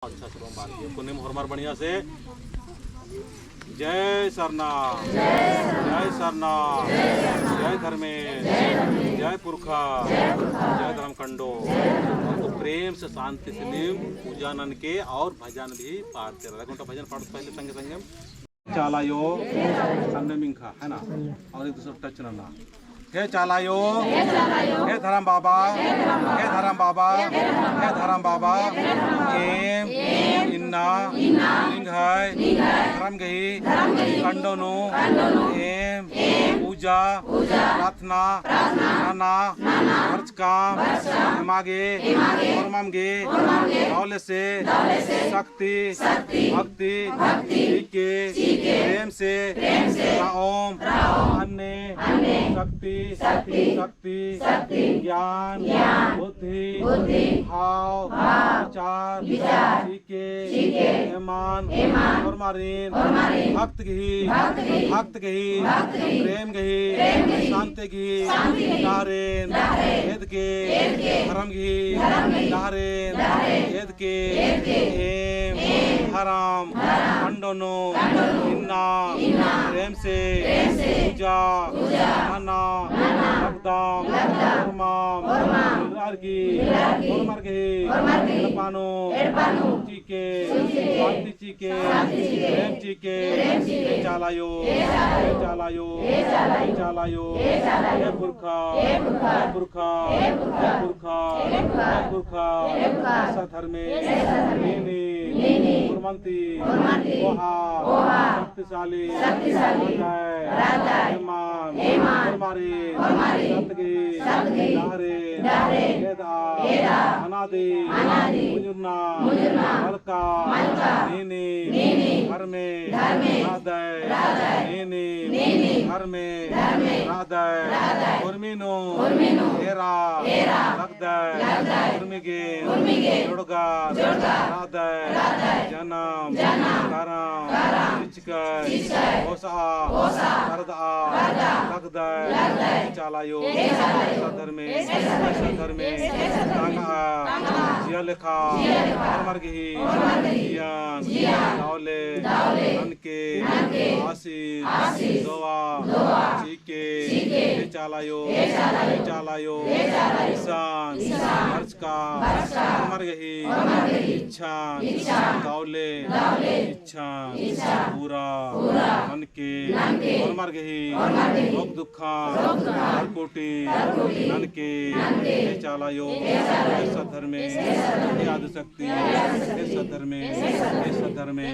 अच्छा चलो बांधिए पुण्य हरमार बढ़िया से। जय सरनाथ, जय सरनाथ, जय धर्मेश, जय पुरखा, जय धर्म कंडो। तो प्रेम से शांति से नियम पूजन के और भजन भी पाठते रहे। उनका भजन पाठ पहले संगे संगे चालायो अन्नमिंखा है ना, और एक दूसरे टच ना। हे चालायो, हे धर्म बाबा, हे धर्म बाबा, हे धर्म बाबा। एम इन्ना लिंग है धर्म गही कंडोनु। एम पूजा प्रार्थना नाना खर्च काम मागे और मांगे दौले से शक्ति भक्ति के प्रेम से ओम अन्य शक्ति शक्ति ज्ञान बुद्धि भाव विचार के ईमान और मारीन भक्त गही प्रेम गही शांति गही दारेन वेद के धर्म गही दारेन वेद के एम धर्म खंडनो इन्ना प्रेम से पूजा नाना भक्तम धर्मम की और के पानो चीके शांति चीके प्रेम चीके चालायो चालायो चालायो हे पुरखा हे पुरखा हे पुरखा हे पुरखा ऐसा धर्मे गुरमंती ओहा शक्तिशाली ईमान मारे सतगी दारे वेदा अनादि मुजुर्ना मलका नीनी घर में राधय नीनी घर में राधय उर्मिनो हेरा लगदय उर्मिगे जुड़गा राधय जन्म करम चिचकर ओसा करदा लगदय चालायो धर्मे जिया लेखा मरगही जियान दावले अनके आशीष दोवा चीके चालायो ईशान खर्च का मरगही इच्छान दावले इच्छान पूरा अनके और मरगही रोग दुखा हर कोटि ननके चालायो सधर्मे आदि शक्ति सधर्मे